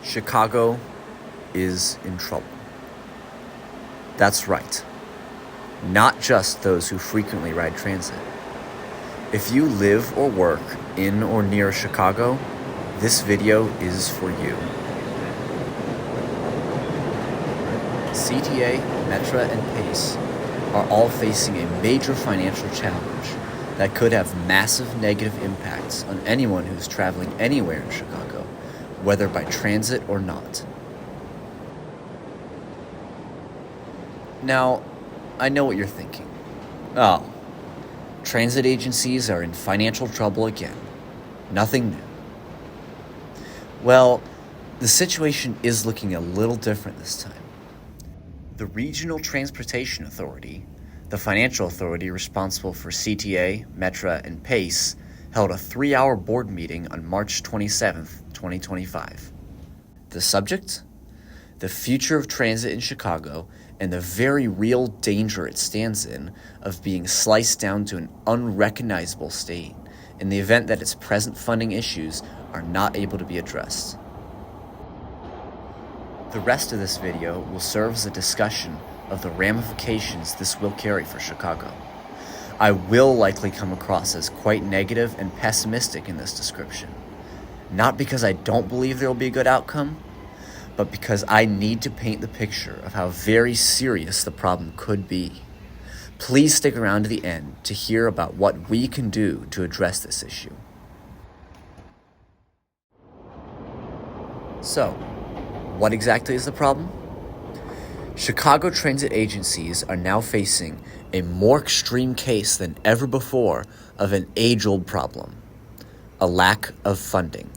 Chicago is in trouble. That's right. Not just those who frequently ride transit. If you live or work in or near Chicago, this video is for you. CTA, Metra, and PACE are all facing a major financial challenge that could have massive negative impacts on anyone who's traveling anywhere in Chicago, whether by transit or not. Now, I know what you're thinking. Oh, transit agencies are in financial trouble again. Nothing new. Well, the situation is looking a little different this time. The Regional Transportation Authority, the financial authority responsible for CTA, Metra, and PACE, held a 3-hour board meeting on March 27, 2025. The subject? The future of transit in Chicago and the very real danger it stands in of being sliced down to an unrecognizable state in the event that its present funding issues are not able to be addressed. The rest of this video will serve as a discussion of the ramifications this will carry for Chicago. I will likely come across as quite negative and pessimistic in this description, not because I don't believe there will be a good outcome, but because I need to paint the picture of how very serious the problem could be. Please stick around to the end to hear about what we can do to address this issue. So, what exactly is the problem? Chicago transit agencies are now facing a more extreme case than ever before of an age-old problem: a lack of funding.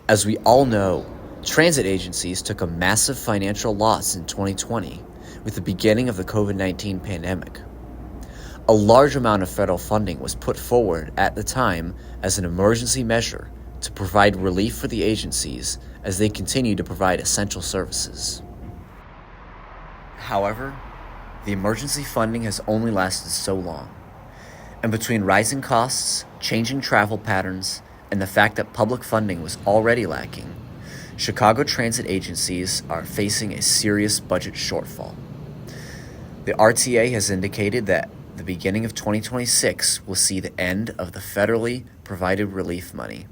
As we all know, transit agencies took a massive financial loss in 2020 with the beginning of the COVID-19 pandemic. A large amount of federal funding was put forward at the time as an emergency measure to provide relief for the agencies as they continue to provide essential services. However, the emergency funding has only lasted so long, and between rising costs, changing travel patterns, and the fact that public funding was already lacking, Chicago transit agencies are facing a serious budget shortfall. The RTA has indicated that the beginning of 2026 will see the end of the federally provided relief money,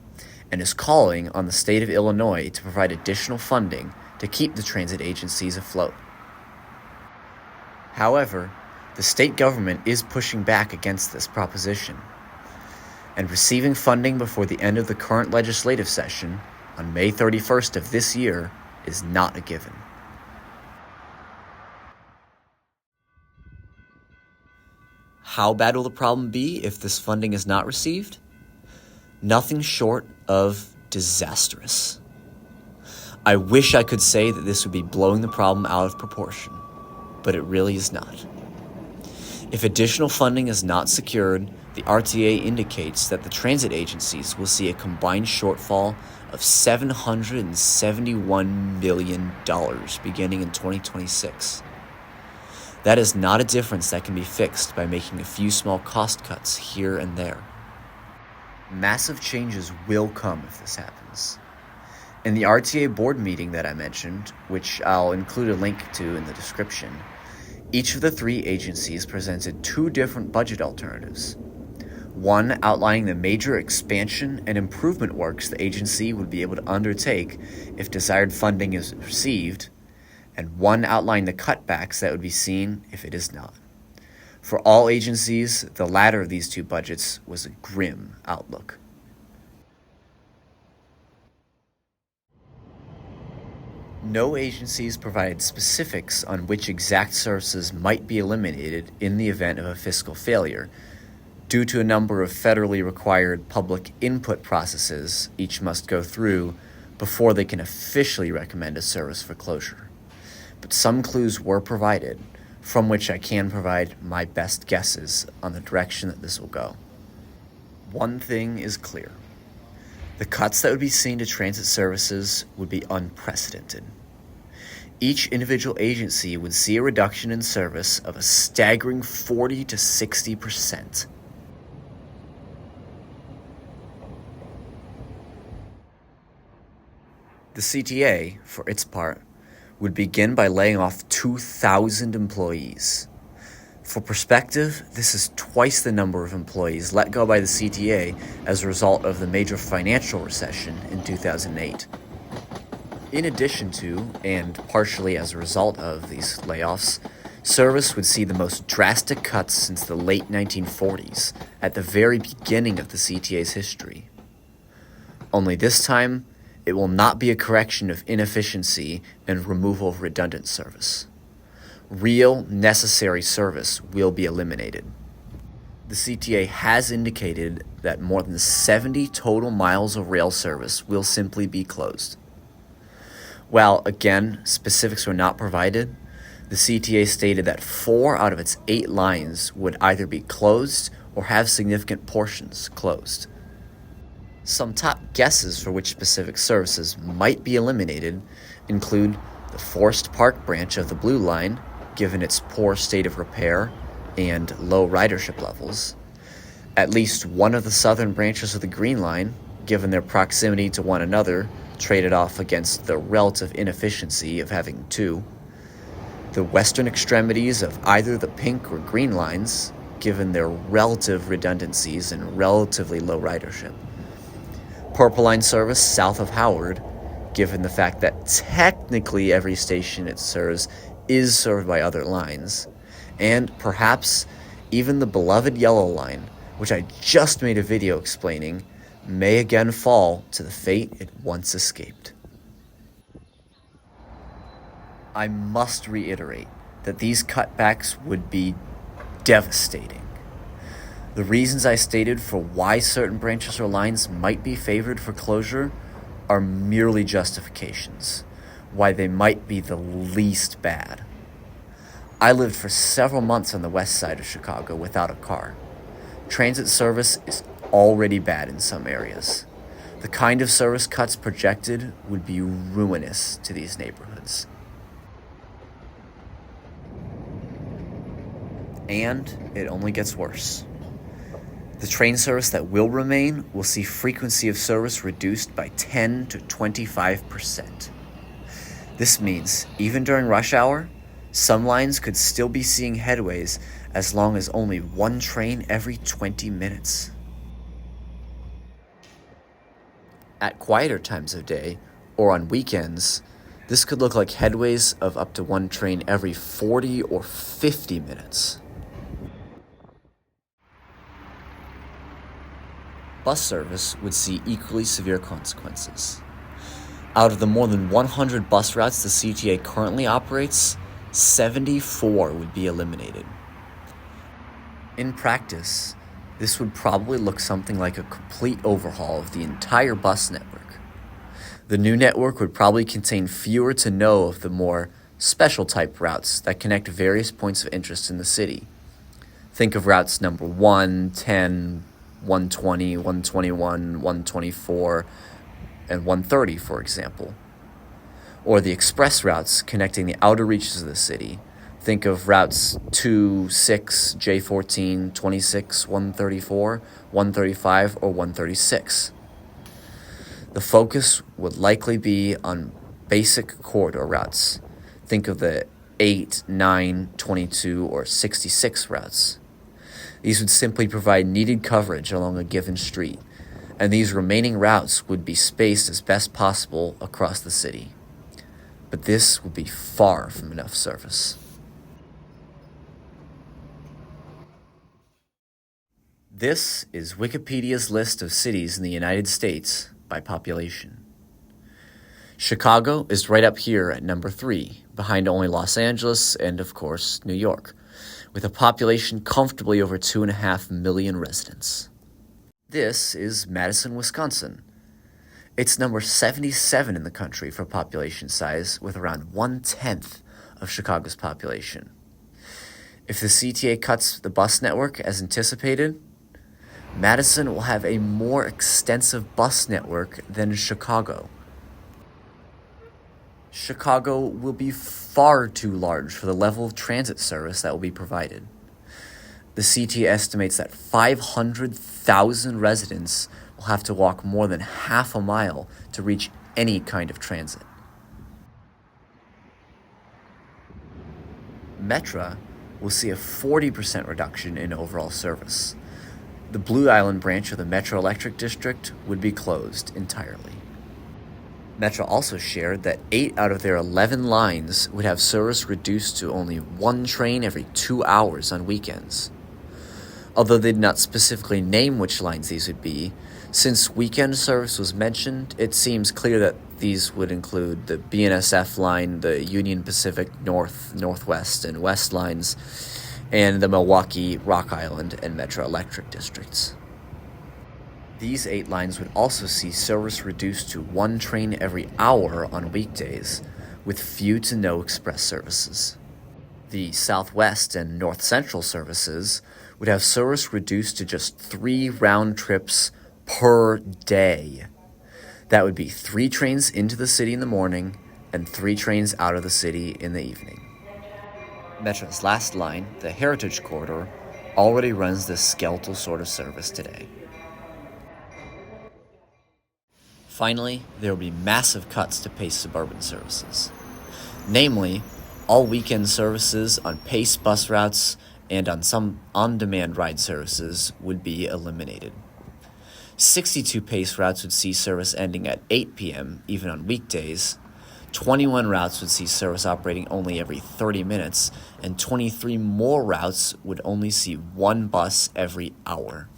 and is calling on the state of Illinois to provide additional funding to keep the transit agencies afloat. However, the state government is pushing back against this proposition, and receiving funding before the end of the current legislative session on May 31st of this year is not a given. How bad will the problem be if this funding is not received? Nothing short of disastrous. I wish I could say that this would be blowing the problem out of proportion, but it really is not. If additional funding is not secured, the RTA indicates that the transit agencies will see a combined shortfall of $771 million beginning in 2026. That is not a difference that can be fixed by making a few small cost cuts here and there. Massive changes will come if this happens. In the RTA board meeting that I mentioned, which I'll include a link to in the description, each of the three agencies presented two different budget alternatives. One outlining the major expansion and improvement works the agency would be able to undertake if desired funding is received, and one outlining the cutbacks that would be seen if it is not. For all agencies, the latter of these two budgets was a grim outlook. No agencies provided specifics on which exact services might be eliminated in the event of a fiscal failure, due to a number of federally required public input processes each must go through before they can officially recommend a service for closure. But some clues were provided, from which I can provide my best guesses on the direction that this will go. One thing is clear. The cuts that would be seen to transit services would be unprecedented. Each individual agency would see a reduction in service of a staggering 40 to 60%. The CTA, for its part, would begin by laying off 2,000 employees. For perspective, this is twice the number of employees let go by the CTA as a result of the major financial recession in 2008. In addition to, and partially as a result of these layoffs, service would see the most drastic cuts since the late 1940s, at the very beginning of the CTA's history. Only this time, it will not be a correction of inefficiency and removal of redundant service. Real, necessary service will be eliminated. The CTA has indicated that more than 70 total miles of rail service will simply be closed. While, again, specifics were not provided, the CTA stated that 4 out of its 8 lines would either be closed or have significant portions closed. Some top guesses for which specific services might be eliminated include the Forest Park branch of the Blue Line, given its poor state of repair and low ridership levels, at least one of the southern branches of the Green Line, given their proximity to one another, traded off against the relative inefficiency of having 2, the western extremities of either the Pink or Green Lines, given their relative redundancies and relatively low ridership, Purple Line service south of Howard, given the fact that technically every station it serves is served by other lines, and perhaps even the beloved Yellow Line, which I just made a video explaining, may again fall to the fate it once escaped. I must reiterate that these cutbacks would be devastating. The reasons I stated for why certain branches or lines might be favored for closure are merely justifications, why they might be the least bad. I lived for several months on the west side of Chicago without a car. Transit service is already bad in some areas. The kind of service cuts projected would be ruinous to these neighborhoods. And it only gets worse. The train service that will remain will see frequency of service reduced by 10 to 25%. This means, even during rush hour, some lines could still be seeing headways as long as only one train every 20 minutes. At quieter times of day, or on weekends, this could look like headways of up to one train every 40 or 50 minutes. Bus service would see equally severe consequences. Out of the more than 100 bus routes the CTA currently operates, 74 would be eliminated. In practice, this would probably look something like a complete overhaul of the entire bus network. The new network would probably contain fewer to no of the more special type routes that connect various points of interest in the city. Think of routes number 1, 10, 120, 121, 124, and 130, for example. Or the express routes connecting the outer reaches of the city. Think of routes 2, 6, J14, 26, 134, 135, or 136. The focus would likely be on basic corridor routes. Think of the 8, 9, 22, or 66 routes. These would simply provide needed coverage along a given street, and these remaining routes would be spaced as best possible across the city. But this would be far from enough service. This is Wikipedia's list of cities in the United States by population. Chicago is right up here at number 3, behind only Los Angeles and, of course, New York, with a population comfortably over 2.5 million residents. This is Madison, Wisconsin. It's number 77 in the country for population size, with around 1/10 of Chicago's population. If the CTA cuts the bus network as anticipated, Madison will have a more extensive bus network than Chicago. Chicago will be far too large for the level of transit service that will be provided. The CTA estimates that 500,000 residents will have to walk more than half a mile to reach any kind of transit. Metra will see a 40% reduction in overall service. The Blue Island branch of the Metra Electric District would be closed entirely. Metra also shared that 8 out of their 11 lines would have service reduced to only 1 train every 2 hours on weekends. Although they did not specifically name which lines these would be, since weekend service was mentioned, it seems clear that these would include the BNSF line, the Union Pacific North, Northwest, and West lines, and the Milwaukee, Rock Island, and Metra Electric districts. These 8 lines would also see service reduced to 1 train every hour on weekdays, with few to no express services. The Southwest and North Central services would have service reduced to just 3 round trips per day. That would be 3 trains into the city in the morning and 3 trains out of the city in the evening. Metra's last line, the Heritage Corridor, already runs this skeletal sort of service today. Finally, there will be massive cuts to PACE suburban services. Namely, all weekend services on PACE bus routes and on some on-demand ride services would be eliminated. 62 PACE routes would see service ending at 8 p.m., even on weekdays. 21 routes would see service operating only every 30 minutes, and 23 more routes would only see 1 bus every hour.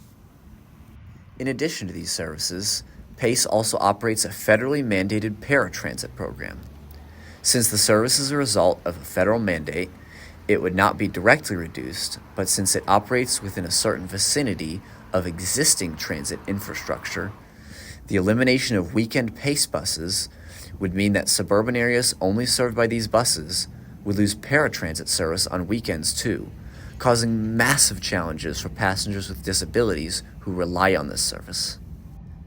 In addition to these services, PACE also operates a federally mandated paratransit program. Since the service is a result of a federal mandate, it would not be directly reduced, but since it operates within a certain vicinity of existing transit infrastructure, the elimination of weekend PACE buses would mean that suburban areas only served by these buses would lose paratransit service on weekends too, causing massive challenges for passengers with disabilities who rely on this service.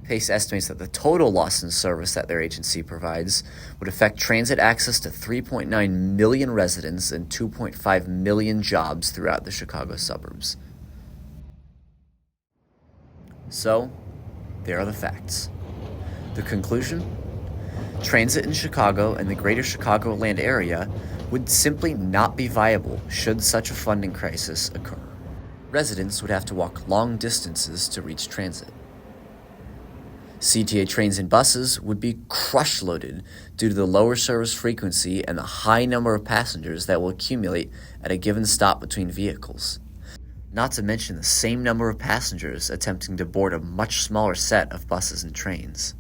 PACE estimates that the total loss in service that their agency provides would affect transit access to 3.9 million residents and 2.5 million jobs throughout the Chicago suburbs. So, there are the facts. The conclusion? Transit in Chicago and the greater Chicagoland area would simply not be viable should such a funding crisis occur. Residents would have to walk long distances to reach transit. CTA trains and buses would be crush-loaded due to the lower service frequency and the high number of passengers that will accumulate at a given stop between vehicles. Not to mention the same number of passengers attempting to board a much smaller set of buses and trains.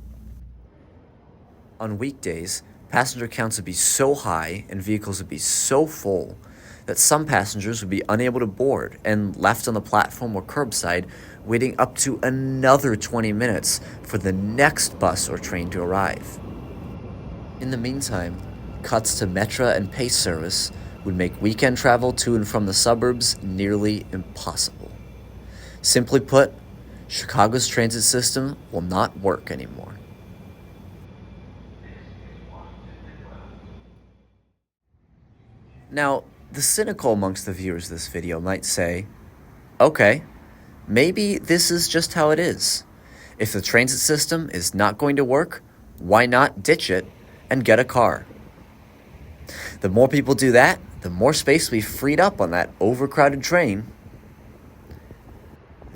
On weekdays, passenger counts would be so high and vehicles would be so full that some passengers would be unable to board and left on the platform or curbside waiting up to another 20 minutes for the next bus or train to arrive. In the meantime, cuts to Metra and PACE service would make weekend travel to and from the suburbs nearly impossible. Simply put, Chicago's transit system will not work anymore. Now, the cynical amongst the viewers of this video might say, okay, maybe this is just how it is. If the transit system is not going to work, why not ditch it and get a car? The more people do that, the more space will be freed up on that overcrowded train.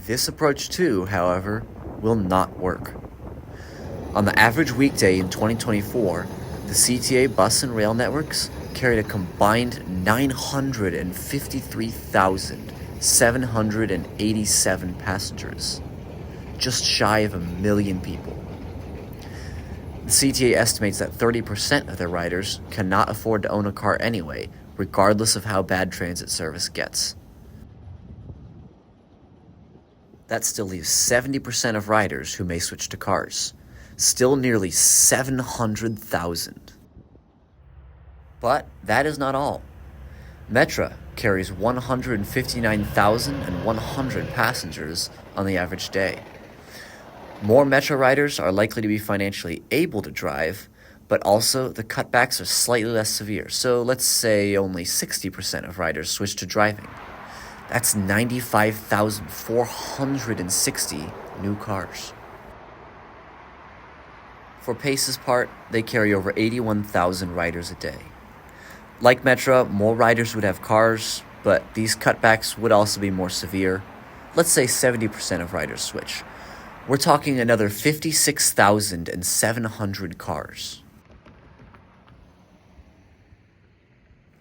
This approach too, however, will not work. On the average weekday in 2024, the CTA bus and rail networks carried a combined 953,787 passengers, just shy of 1 million people. The CTA estimates that 30% of their riders cannot afford to own a car anyway, regardless of how bad transit service gets. That still leaves 70% of riders who may switch to cars, still nearly 700,000. But that is not all. Metra carries 159,100 passengers on the average day. More Metra riders are likely to be financially able to drive, but also the cutbacks are slightly less severe. So let's say only 60% of riders switch to driving. That's 95,460 new cars. For Pace's part, they carry over 81,000 riders a day. Like Metra, more riders would have cars, but these cutbacks would also be more severe. Let's say 70% of riders switch. We're talking another 56,700 cars.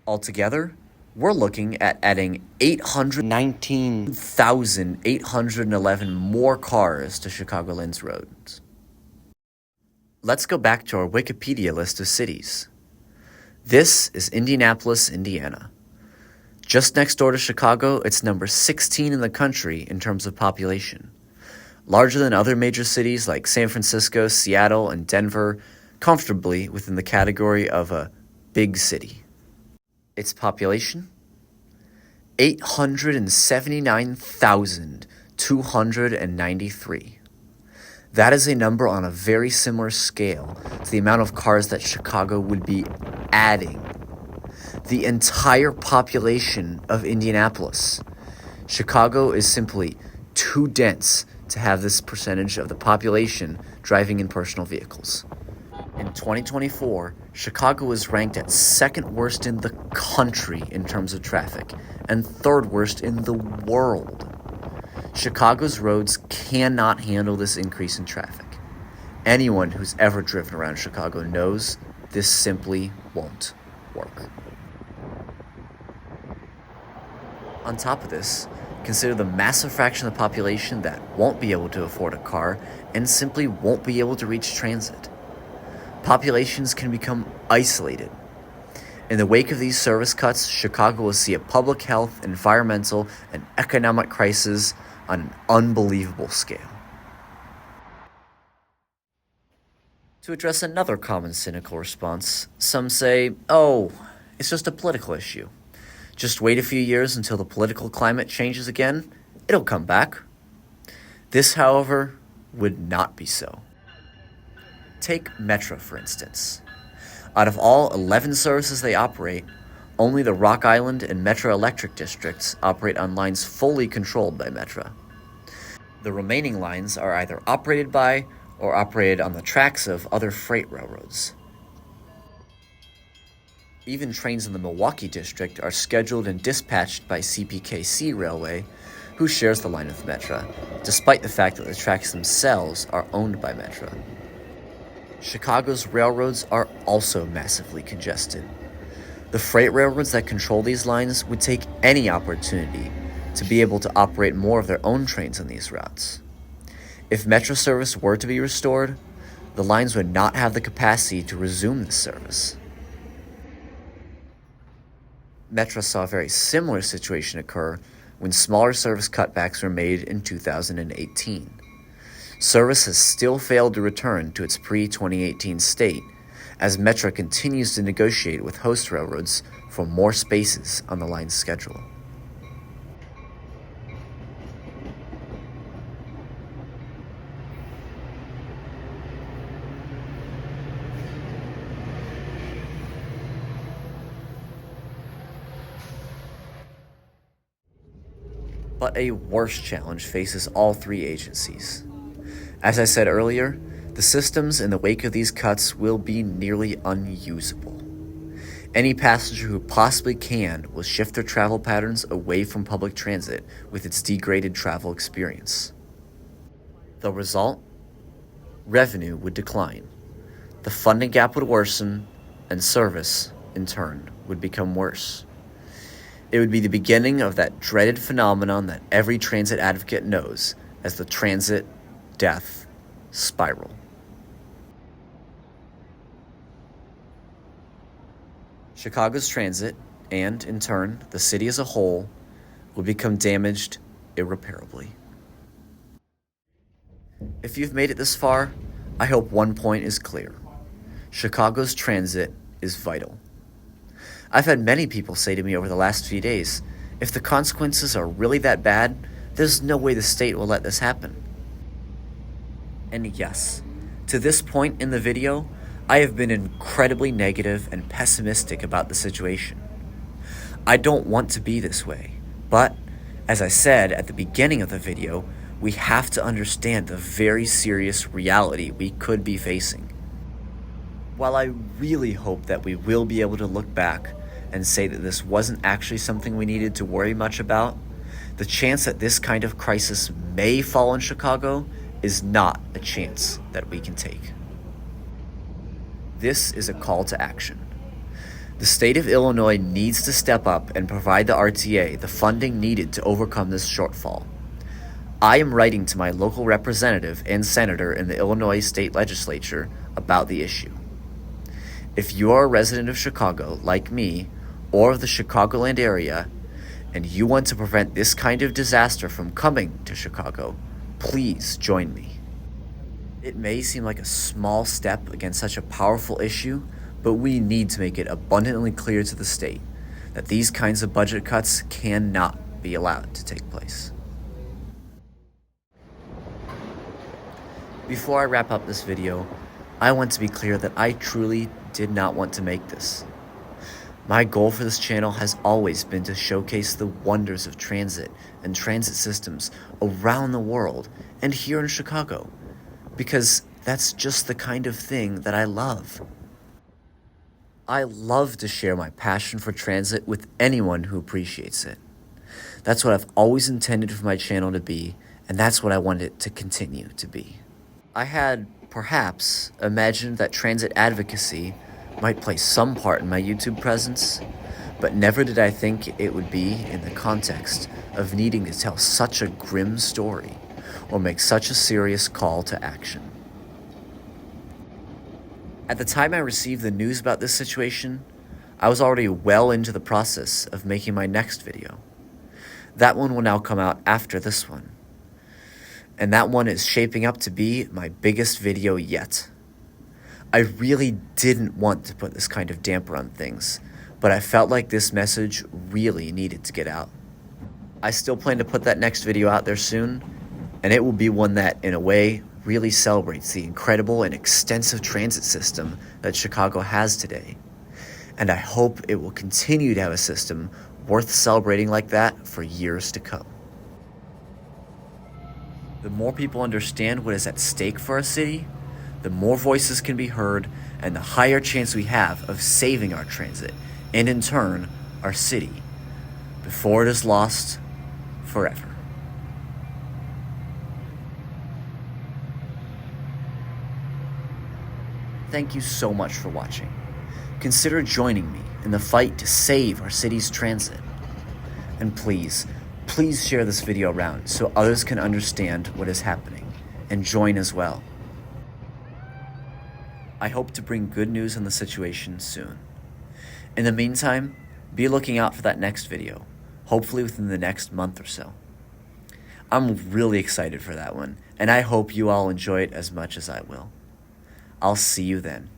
Altogether, we're looking at adding 819,811 more cars to Chicagoland's roads. Let's go back to our Wikipedia list of cities. This is Indianapolis, Indiana. Just next door to Chicago, it's number 16 in the country in terms of population. Larger than other major cities like San Francisco, Seattle, and Denver, comfortably within the category of a big city. Its population? 879,293. That is a number on a very similar scale to the amount of cars that Chicago would be adding. The entire population of Indianapolis. Chicago is simply too dense to have this percentage of the population driving in personal vehicles. In 2024, Chicago was ranked at second worst in the country in terms of traffic and third worst in the world. Chicago's roads cannot handle this increase in traffic. Anyone who's ever driven around Chicago knows this simply won't work. On top of this, consider the massive fraction of the population that won't be able to afford a car and simply won't be able to reach transit. Populations can become isolated. In the wake of these service cuts, Chicago will see a public health, environmental, and economic crisis on an unbelievable scale. To address another common cynical response, some say, oh, it's just a political issue. Just wait a few years until the political climate changes again, it'll come back. This, however, would not be so. Take Metra, for instance. Out of all 11 services they operate, only the Rock Island and Metra Electric districts operate on lines fully controlled by Metra. The remaining lines are either operated by or operated on the tracks of other freight railroads. Even trains in the Milwaukee district are scheduled and dispatched by CPKC Railway, who shares the line with Metra, despite the fact that the tracks themselves are owned by Metra. Chicago's railroads are also massively congested. The freight railroads that control these lines would take any opportunity to be able to operate more of their own trains on these routes. If Metra service were to be restored, the lines would not have the capacity to resume this service. Metra saw a very similar situation occur when smaller service cutbacks were made in 2018. Service has still failed to return to its pre-2018 state, as Metra continues to negotiate with host railroads for more spaces on the line's schedule. But a worse challenge faces all three agencies. As I said earlier, the systems in the wake of these cuts will be nearly unusable. Any passenger who possibly can will shift their travel patterns away from public transit with its degraded travel experience. The result? Revenue would decline. The funding gap would worsen, and service, in turn, would become worse. It would be the beginning of that dreaded phenomenon that every transit advocate knows as the transit death spiral. Chicago's transit, and in turn, the city as a whole, will become damaged irreparably. If you've made it this far, I hope one point is clear. Chicago's transit is vital. I've had many people say to me over the last few days, if the consequences are really that bad, there's no way the state will let this happen. And yes, to this point in the video, I have been incredibly negative and pessimistic about the situation. I don't want to be this way, but as I said at the beginning of the video, we have to understand the very serious reality we could be facing. While I really hope that we will be able to look back and say that this wasn't actually something we needed to worry much about, the chance that this kind of crisis may fall in Chicago is not a chance that we can take. This is a call to action. The state of Illinois needs to step up and provide the RTA the funding needed to overcome this shortfall. I am writing to my local representative and senator in the Illinois state legislature about the issue. If you are a resident of Chicago, like me, or of the Chicagoland area, and you want to prevent this kind of disaster from coming to Chicago, please join me. It may seem like a small step against such a powerful issue, but we need to make it abundantly clear to the state that these kinds of budget cuts cannot be allowed to take place. Before I wrap up this video, I want to be clear that I truly did not want to make this. My goal for this channel has always been to showcase the wonders of transit and transit systems around the world and here in Chicago, because that's just the kind of thing that I love. I love to share my passion for transit with anyone who appreciates it. That's what I've always intended for my channel to be, and that's what I want it to continue to be. I had, perhaps, imagined that transit advocacy might play some part in my YouTube presence, but never did I think it would be in the context of needing to tell such a grim story or make such a serious call to action. At the time I received the news about this situation, I was already well into the process of making my next video. That one will now come out after this one. And that one is shaping up to be my biggest video yet. I really didn't want to put this kind of damper on things, but I felt like this message really needed to get out. I still plan to put that next video out there soon, and it will be one that, in a way, really celebrates the incredible and extensive transit system that Chicago has today. And I hope it will continue to have a system worth celebrating like that for years to come. The more people understand what is at stake for our city, the more voices can be heard, and the higher chance we have of saving our transit, and in turn, our city, before it is lost forever. Thank you so much for watching. Consider joining me in the fight to save our city's transit. And please share this video around so others can understand what is happening and join as well. I hope to bring good news on the situation soon. In the meantime, be looking out for that next video, hopefully within the next month or so. I'm really excited for that one, and I hope you all enjoy it as much as I will. I'll see you then.